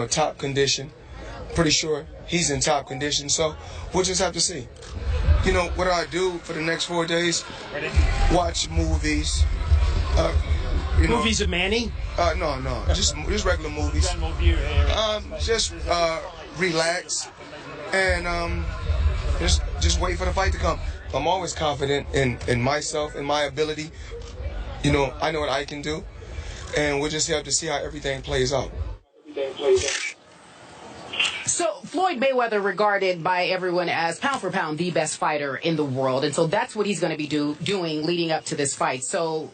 top condition. Pretty sure he's in top condition, so we'll just have to see. What do I do for the next 4 days? Watch movies. Movies of Manny? No, just regular movies. Just relax and just wait for the fight to come. I'm always confident in myself and my ability. I know what I can do, and we'll just have to see how everything plays out. So Floyd Mayweather regarded by everyone as pound for pound the best fighter in the world, and so that's what he's going to be doing leading up to this fight. So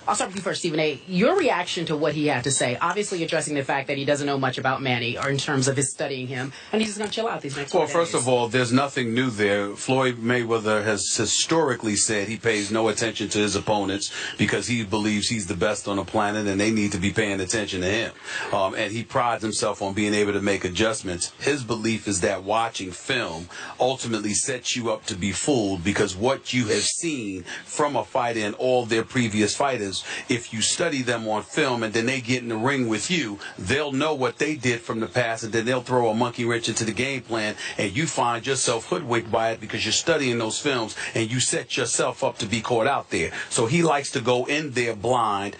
I'll start with you first, Stephen A. Your reaction to what he had to say, obviously addressing the fact that he doesn't know much about Manny or in terms of his studying him, and he's just going to chill out these next 4 days. Well, first of all, there's nothing new there. Floyd Mayweather has historically said he pays no attention to his opponents because he believes he's the best on the planet and they need to be paying attention to him. And he prides himself on being able to make adjustments. His belief is that watching film ultimately sets you up to be fooled because what you have seen from a fighter and all their previous fighters, if you study them on film and then they get in the ring with you, they'll know what they did from the past, and then they'll throw a monkey wrench into the game plan, and you find yourself hoodwinked by it because you're studying those films and you set yourself up to be caught out there. So he likes to go in there blind,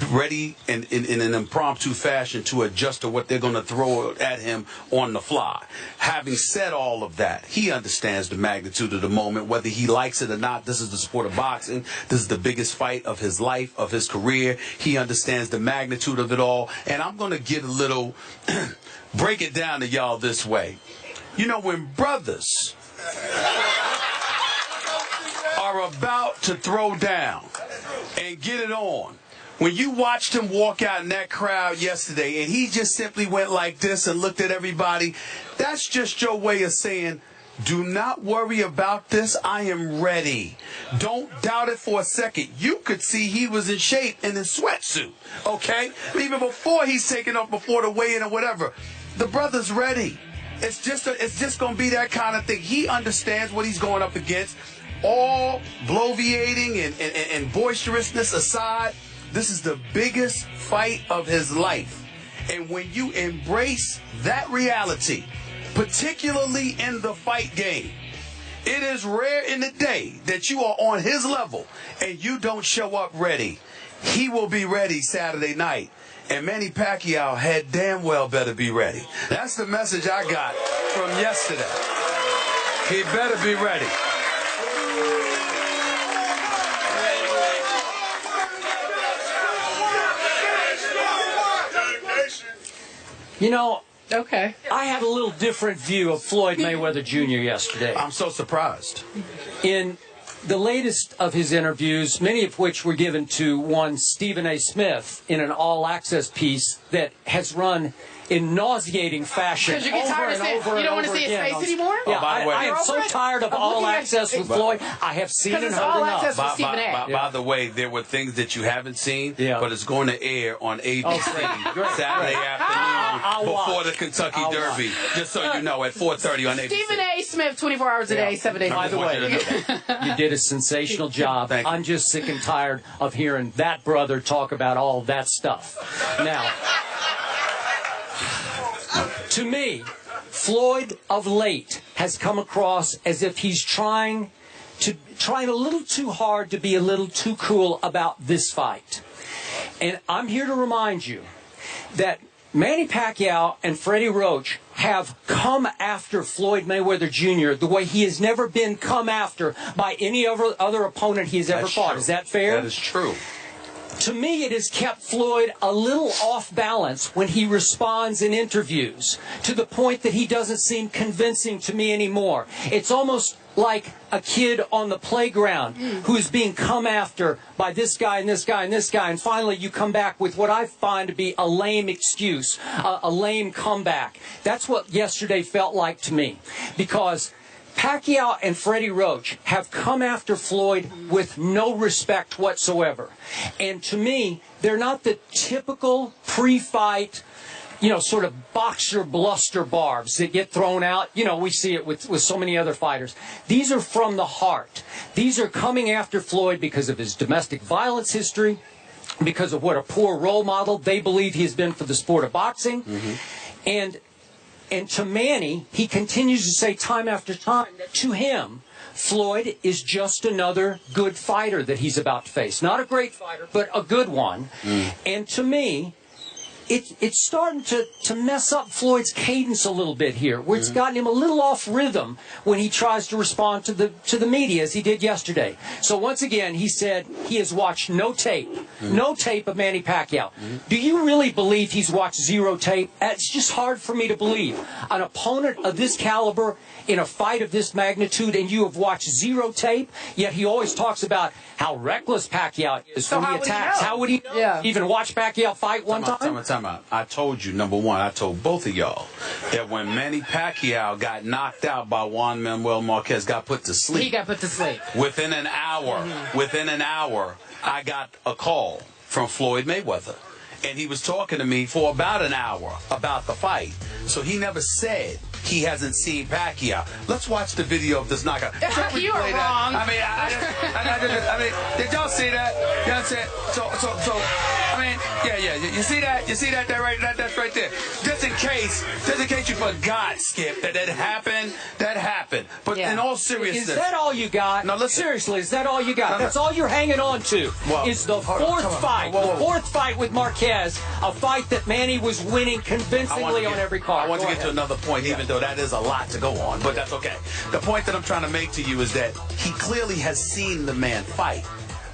ready in an impromptu fashion to adjust to what they're going to throw at him on the fly. Having said all of that, he understands the magnitude of the moment, whether he likes it or not. This is the sport of boxing. This is the biggest fight of his life, of his career. He understands the magnitude of it all. And I'm going to get a little, break it down to y'all this way. When brothers are about to throw down and get it on, when you watched him walk out in that crowd yesterday and he just simply went like this and looked at everybody, that's just your way of saying, do not worry about this. I am ready. Don't doubt it for a second. You could see he was in shape in his sweatsuit, okay? Even before he's taken off, before the weigh-in or whatever. The brother's ready. It's just going to be that kind of thing. He understands what he's going up against. All bloviating and boisterousness aside, this is the biggest fight of his life. And when you embrace that reality, particularly in the fight game, it is rare in the day that you are on his level and you don't show up ready. He will be ready Saturday night. And Manny Pacquiao had damn well better be ready. That's the message I got from yesterday. He better be ready. Okay. I had a little different view of Floyd Mayweather Jr. yesterday. I'm so surprised. In the latest of his interviews, many of which were given to one Stephen A. Smith in an all-access piece that has run in nauseating fashion over and over you don't want to see his face anymore? Yeah, I am so tired of all access with Floyd. I have seen and heard enough. By the way, there were things that you haven't seen, but it's going to air on ABC Saturday afternoon before the Kentucky Derby. Just so you know, at 4:30 on ABC. Stephen A. Smith, 24 hours a day, 7 days a week. By the way, you did a sensational job. I'm just sick and tired of hearing that brother talk about all that stuff. Now, to me, Floyd of late has come across as if he's trying a little too hard to be a little too cool about this fight. And I'm here to remind you that Manny Pacquiao and Freddie Roach have come after Floyd Mayweather Jr. the way he has never been come after by any other opponent he's ever fought. Is that fair? That is true. To me, it has kept Floyd a little off balance when he responds in interviews, to the point that he doesn't seem convincing to me anymore. It's almost like a kid on the playground who's being come after by this guy and this guy and this guy, and finally you come back with what I find to be a lame excuse, a lame comeback. That's what yesterday felt like to me, because Pacquiao and Freddie Roach have come after Floyd with no respect whatsoever. And to me, they're not the typical pre-fight, sort of boxer bluster barbs that get thrown out. We see it with so many other fighters. These are from the heart. These are coming after Floyd because of his domestic violence history, because of what a poor role model they believe he has been for the sport of boxing. And to Manny, he continues to say time after time that to him, Floyd is just another good fighter that he's about to face. Not a great fighter, but a good one. And to me, it's starting to mess up Floyd's cadence a little bit here, where it's gotten him a little off rhythm when he tries to respond to the media as he did yesterday. So once again, he said he has watched no tape of Manny Pacquiao. Do you really believe he's watched zero tape? It's just hard for me to believe. An opponent of this caliber in a fight of this magnitude, and you have watched zero tape, yet he always talks about how reckless Pacquiao is when he attacks. How would he know? Yeah. Even watch Pacquiao fight one time? Time out. I told you, number one, I told both of y'all that when Manny Pacquiao got knocked out by Juan Manuel Marquez, got put to sleep. He got put to sleep. Within an hour, I got a call from Floyd Mayweather. And he was talking to me for about an hour about the fight. So he never said he hasn't seen Pacquiao. Let's watch the video of this knockout. You are wrong. I mean, did y'all see that? You know what I'm saying? So, I mean, yeah. You see that? You see that? That's right there. Just in case you forgot, Skip, that happened. That happened. But in all seriousness, is that all you got? No, listen. Seriously, is that all you got? That's all you're hanging on to. Well, is the fourth fight? The fourth fight with Marquez, a fight that Manny was winning convincingly on every card. I want to get to another point, even though that is a lot to go on, but that's okay. The point that I'm trying to make to you is that he clearly has seen the man fight.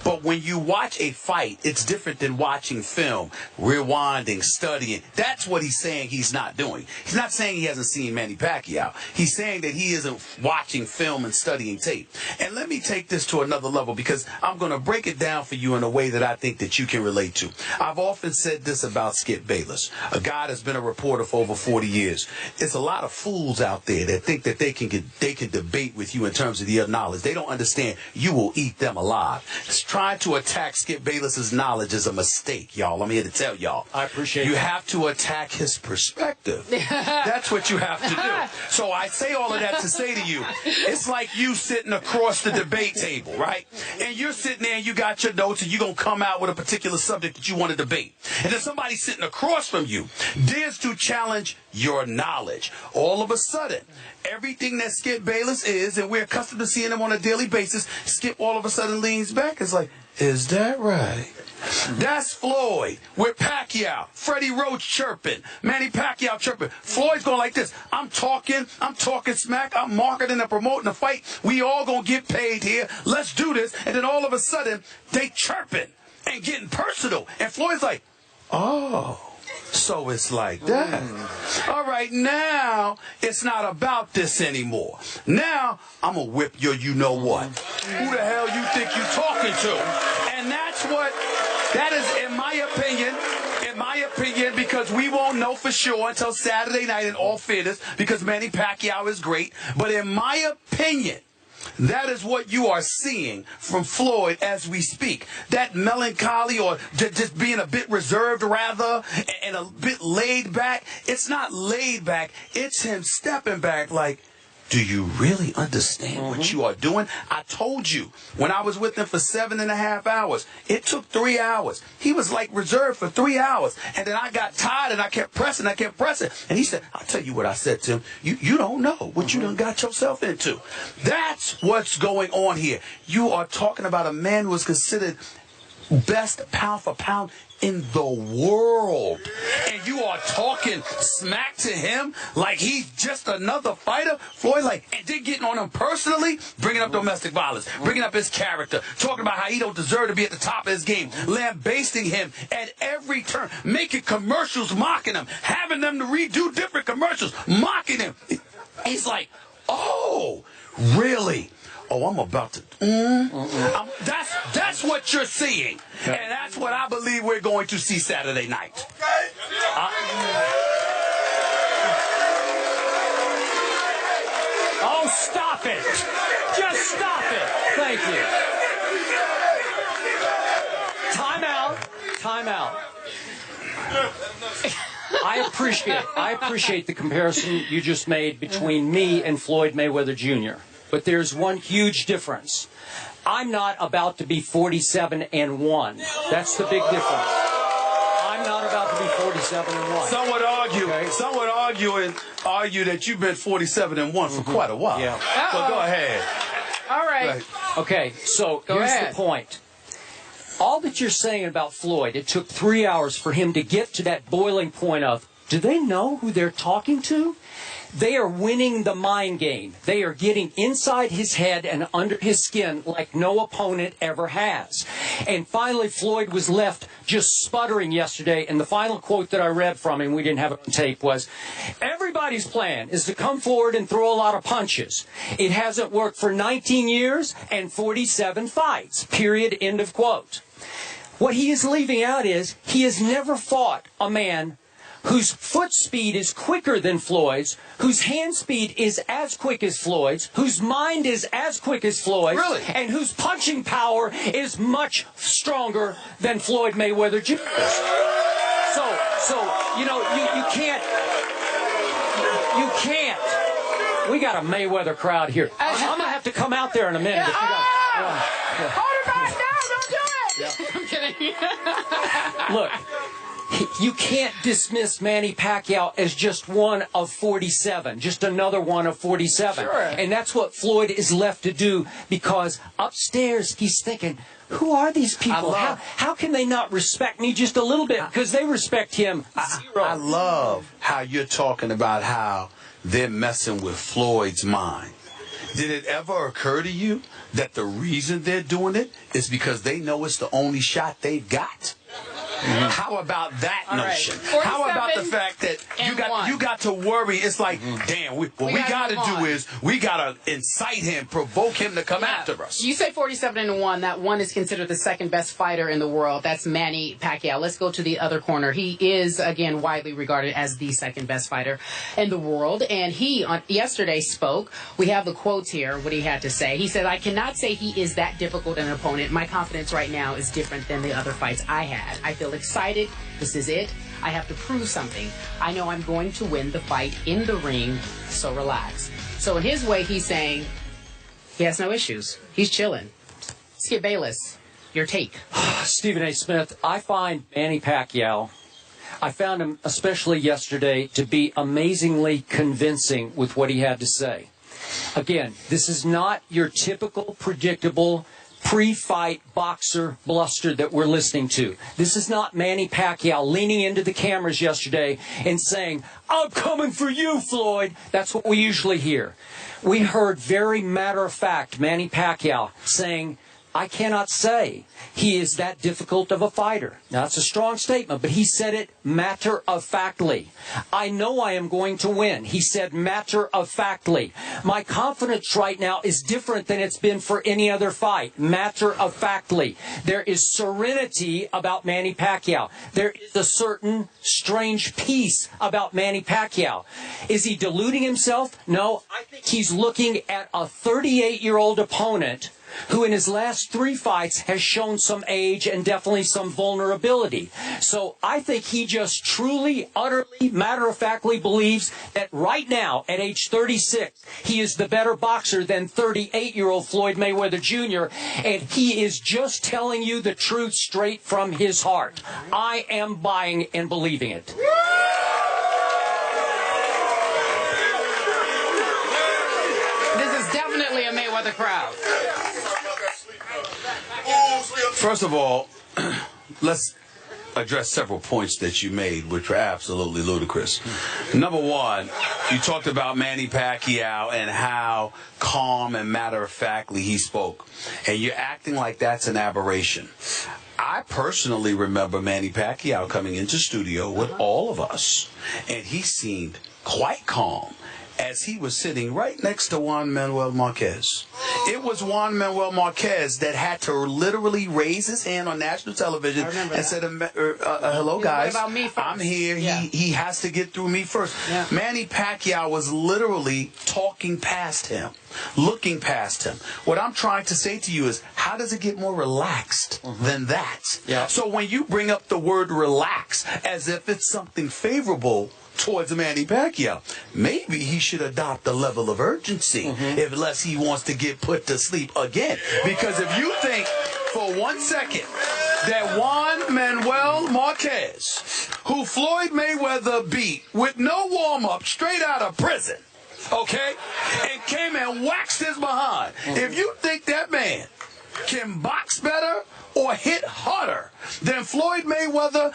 But when you watch a fight, it's different than watching film, rewinding, studying. That's what he's saying he's not doing. He's not saying he hasn't seen Manny Pacquiao. He's saying that he isn't watching film and studying tape. And let me take this to another level, because I'm going to break it down for you in a way that I think that you can relate to. I've often said this about Skip Bayless, a guy that's been a reporter for over 40 years. It's a lot of fools out there that think that they can debate with you in terms of their knowledge. They don't understand you will eat them alive. Trying to attack Skip Bayless's knowledge is a mistake, y'all. I'm here to tell y'all. I appreciate you that. have to attack his perspective. That's what you have to do. So I say all of that to say to you, it's like you sitting across the debate table, right? And you're sitting there and you got your notes and you're going to come out with a particular subject that you want to debate. And then somebody sitting across from you dares to challenge your knowledge. All of a sudden, everything that Skip Bayless is, and we're accustomed to seeing him on a daily basis, Skip all of a sudden leans back. It's like, is that right? That's Floyd with Pacquiao. Freddie Roach chirping. Manny Pacquiao chirping. Floyd's going like this. I'm talking smack. I'm marketing and promoting the fight. We all going to get paid here. Let's do this. And then all of a sudden, they chirping and getting personal. And Floyd's like, oh. So it's like that. All right, now it's not about this anymore. Now I'm going to whip your you-know-what. Who the hell you think you're talking to? And that is, in my opinion, because we won't know for sure until Saturday night, in all fairness, because Manny Pacquiao is great. But in my opinion, that is what you are seeing from Floyd as we speak. That melancholy, or just being a bit reserved, rather, and a bit laid back. It's not laid back. It's him stepping back like, do you really understand what you are doing? I told you, when I was with him for 7.5 hours, it took 3 hours. He was like reserved for 3 hours. And then I got tired and I kept pressing. And he said, I'll tell you what I said to him. You don't know what you done got yourself into. That's what's going on here. You are talking about a man who is considered best pound for pound in the world, and you are talking smack to him like he's just another fighter. Floyd, like, and then getting on him personally, bringing up domestic violence, bringing up his character, talking about how he don't deserve to be at the top of his game, lambasting him at every turn, making commercials mocking him, having them to redo different commercials, mocking him. He's like, oh, really? Oh, I'm about to. That's what you're seeing, and that's what I believe we're going to see Saturday night. Oh, stop it! Just stop it! Thank you. Time out. I appreciate the comparison you just made between me and Floyd Mayweather Jr. But there's one huge difference. I'm not about to be 47-1. That's the big difference. I'm not about to be 47-1. Some would argue argue that you've been 47-1 for quite a while. Yeah. So go ahead. All right. Okay, so here's ahead. the point. All that you're saying about Floyd, it took 3 hours for him to get to that boiling point of, do they know who they're talking to? They are winning the mind game. They are getting inside his head and under his skin like no opponent ever has. And finally, Floyd was left just sputtering yesterday. And the final quote that I read from him, we didn't have it on tape, was, everybody's plan is to come forward and throw a lot of punches. It hasn't worked for 19 years and 47 fights. Period. End of quote. What he is leaving out is he has never fought a man whose foot speed is quicker than Floyd's, whose hand speed is as quick as Floyd's, whose mind is as quick as Floyd's, Really? and whose punching power is much stronger than Floyd Mayweather Jr. So you know, you can't. We got a Mayweather crowd here. I'm gonna have to come out there in a minute. If you guys, Hold it back now. Don't do it. I'm kidding. Look, you can't dismiss Manny Pacquiao as just one of 47, just another one of 47. Sure. And that's what Floyd is left to do, because upstairs he's thinking, who are these people? How can they not respect me just a little bit? Because they respect him zero. I love how you're talking about how they're messing with Floyd's mind. Did it ever occur to you that the reason they're doing it is because they know it's the only shot they've got? Mm-hmm. How about that notion? How about the fact that you got to worry? It's like, damn, what we got to do is we got to incite him, provoke him to come after us. You say 47-1. That one is considered the second best fighter in the world. That's Manny Pacquiao. Let's go to the other corner. He is, again, widely regarded as the second best fighter in the world. And he, yesterday, spoke. We have the quotes here, what he had to say. He said, I cannot say he is that difficult an opponent. My confidence right now is different than the other fights I had. I feel excited. This is it. I have to prove something. I know I'm going to win the fight in the ring, so relax. So in his way, he's saying he has no issues. He's chilling. Skip Bayless, your take. Stephen A. Smith, I find Manny Pacquiao, I found him especially yesterday to be amazingly convincing with what he had to say. Again, this is not your typical, predictable, pre-fight boxer bluster that we're listening to. This is not Manny Pacquiao leaning into the cameras yesterday and saying, I'm coming for you, Floyd. That's what we usually hear. We heard very matter-of-fact Manny Pacquiao saying, I cannot say he is that difficult of a fighter. Now, that's a strong statement, but he said it matter-of-factly. I know I am going to win. He said matter-of-factly. My confidence right now is different than it's been for any other fight. Matter-of-factly. There is serenity about Manny Pacquiao. There is a certain strange peace about Manny Pacquiao. Is he deluding himself? No. I think he's looking at a 38-year-old opponent who in his last 3 fights has shown some age and definitely some vulnerability. So I think he just truly, utterly, matter-of-factly believes that right now, at age 36, he is the better boxer than 38-year-old Floyd Mayweather Jr., and he is just telling you the truth straight from his heart. I am buying and believing it. This is definitely a Mayweather crowd. First of all, let's address several points that you made, which were absolutely ludicrous. Number one, you talked about Manny Pacquiao and how calm and matter-of-factly he spoke. And you're acting like that's an aberration. I personally remember Manny Pacquiao coming into studio with all of us, and he seemed quite calm as he was sitting right next to Juan Manuel Marquez. It was Juan Manuel Marquez that had to literally raise his hand on national television and said, hello, guys. What about me first? I'm here. Yeah. He has to get through me first. Yeah. Manny Pacquiao was literally talking past him, looking past him. What I'm trying to say to you is, how does it get more relaxed than that? Yeah. So when you bring up the word relax as if it's something favorable towards Manny Pacquiao, maybe he should adopt a level of urgency unless he wants to get put to sleep again. Because if you think for 1 second that Juan Manuel Marquez, who Floyd Mayweather beat with no warm-up, straight out of prison, okay, and came and waxed his behind. If you think that man can box better or hit harder than Floyd Mayweather,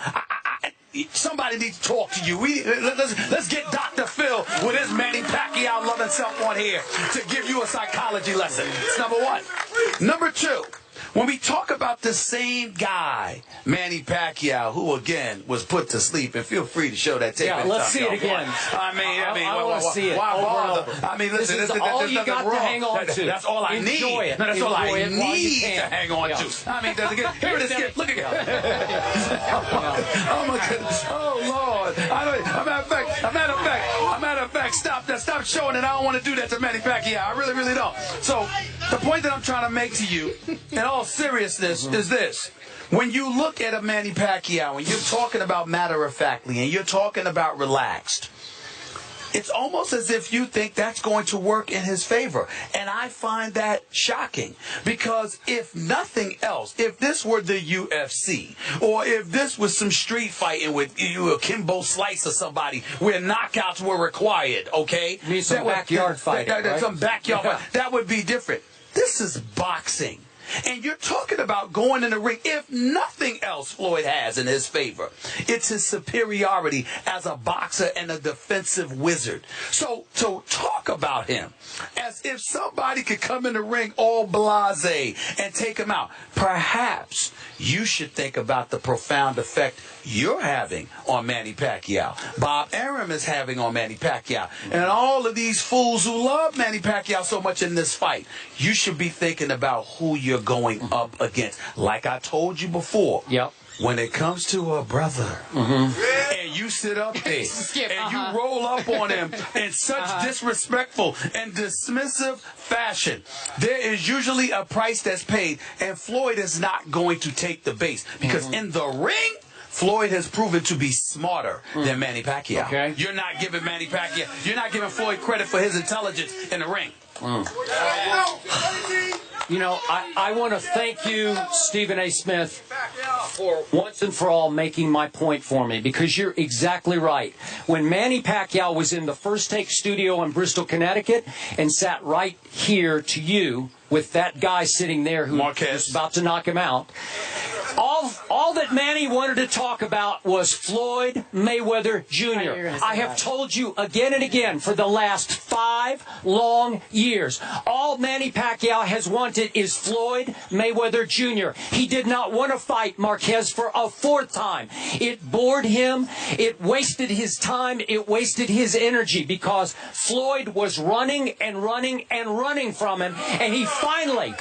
somebody needs to talk to you. Let's get Dr. Phil with his Manny Pacquiao loving self on here to give you a psychology lesson. That's number one. Number two, when we talk about the same guy, Manny Pacquiao, who again was put to sleep, and feel free to show that tape. Yeah, let's see it again. I want to see it. Why bother? I mean, listen, this is all you got to hang on to. That's all I need. Enjoy it. No, that's all I need to can. hang on to. I mean, here it is. Look again. Oh my goodness. Oh Lord. A matter of fact, stop showing it. I don't want to do that to Manny Pacquiao. I really, really don't. So the point that I'm trying to make to you, in all seriousness, is this. When you look at a Manny Pacquiao and you're talking about matter-of-factly and you're talking about relaxed, it's almost as if you think that's going to work in his favor. And I find that shocking because if nothing else, if this were the UFC or if this was some street fighting with a Kimbo Slice or somebody where knockouts were required, okay? You need some backyard fighting, right? Some backyard fighting. That would be different. This is boxing. And you're talking about going in the ring. If nothing else Floyd has in his favor, it's his superiority as a boxer and a defensive wizard. So talk about him as if somebody could come in the ring all blasé and take him out. Perhaps you should think about the profound effect you're having on Manny Pacquiao, Bob Arum is having on Manny Pacquiao, and all of these fools who love Manny Pacquiao so much in this fight. You should be thinking about who you're going up against. Like I told you before, when it comes to a brother, and you sit up there and you roll up on him in such disrespectful and dismissive fashion, there is usually a price that's paid, and Floyd is not going to take the base because in the ring, Floyd has proven to be smarter than Manny Pacquiao. Okay. You're not giving Manny Pacquiao, you're not giving Floyd credit for his intelligence in the ring. You know, I want to thank you, Stephen A. Smith, for once and for all making my point for me, because you're exactly right. When Manny Pacquiao was in the First Take studio in Bristol, Connecticut, and sat right here to you with that guy sitting there who was about to knock him out, all that Manny wanted to talk about was Floyd Mayweather Jr. I have told you again and again for the last 5 long years, all Manny Pacquiao has wanted is Floyd Mayweather Jr. He did not want to fight Marquez for a 4th time. It bored him. It wasted his time. It wasted his energy because Floyd was running and running and running from him. And he finally,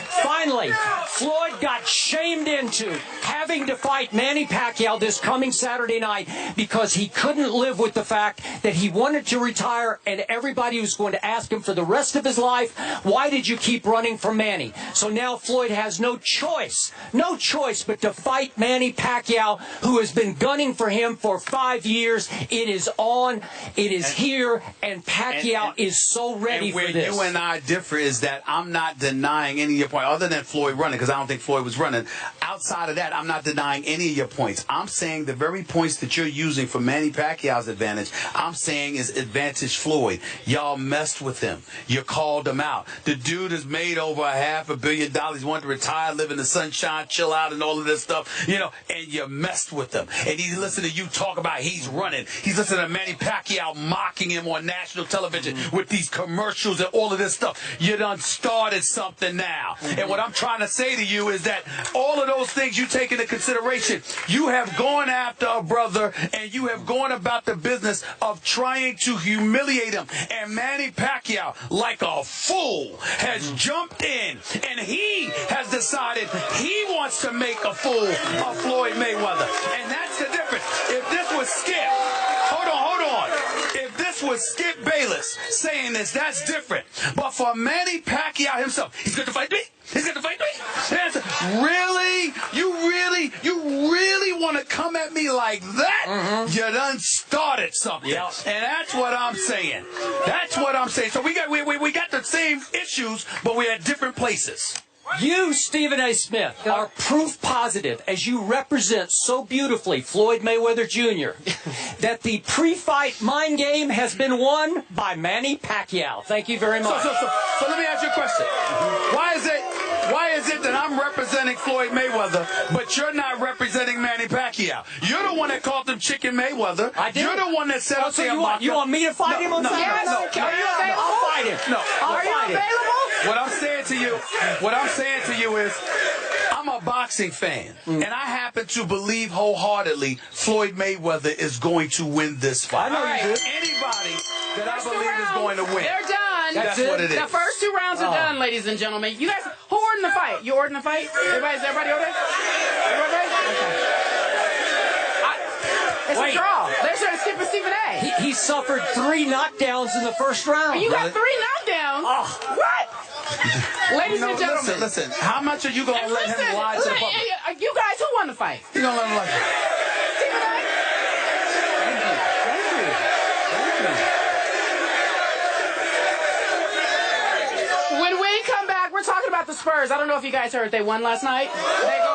Floyd got shamed into having to fight Manny Pacquiao this coming Saturday night because he couldn't live with the fact that he wanted to retire and everybody was going to ask him for the rest of his life, why did you keep running from Manny? So now Floyd has no choice but to fight Manny Pacquiao, who has been gunning for him for 5 years. It is on, it is here, and Pacquiao is so ready for this. Where you and I differ is that I'm not denying any of your points, other than Floyd running, because I don't think Floyd was running. Outside of that, I'm not denying any of your points. I'm saying the very points that you're using for Manny Pacquiao's advantage, I'm saying is advantage Floyd. Y'all messed with him. You called him out. The dude has made over $500 million. He wanted to retire, live in the sunshine, chill out, and all of this stuff, you know, and you messed with him. And he's listening to you talk about he's running. He's listening to Manny Pacquiao mocking him on national television with these commercials and all of this stuff. You done started something now. And what I'm trying to say to you is that all of those things you take into consideration, you have gone after a brother and you have gone about the business of trying to humiliate him. And Manny Pacquiao, like a fool, has jumped in and he has decided he wants to make a fool of Floyd Mayweather. And that's the difference. If this was Skip, hold on. If this was Skip Bayless saying this, that's different. But for Manny Pacquiao himself, he's going to fight me. He's going to fight me. Really? You really want to come at me like that? You done started something. And that's what I'm saying. So we got the same issues, but we're at different places. You, Stephen A. Smith, are proof positive, as you represent so beautifully Floyd Mayweather Jr., that the pre-fight mind game has been won by Manny Pacquiao. Thank you very much. So let me ask you a question. Why is it that I'm representing Floyd Mayweather, but you're not representing Manny Pacquiao? You're the one that called him Chicken Mayweather. I did. You're the one that set up the you want me to fight him on Saturday? Are you available? I'll fight him. No. Are you available? What I'm saying to you is, I'm a boxing fan, and I happen to believe wholeheartedly Floyd Mayweather is going to win this fight. I know you do. Anybody that I believe is going to win. They're done. That's what it is. The first 2 rounds are done, ladies and gentlemen. You guys, who ordered the fight? You ordering the fight? Everybody ordered? Everybody? Okay. It's a draw. They're trying to skip a Stephen A. He suffered 3 knockdowns in the first round. You got 3 knockdowns? Oh. What? Ladies and gentlemen. Listen, how much are you going to let him lie to the public? You guys, who won the fight? You're going to let him lie. Stephen A? When we come back, we're talking about the Spurs. I don't know if you guys heard they won last night. They go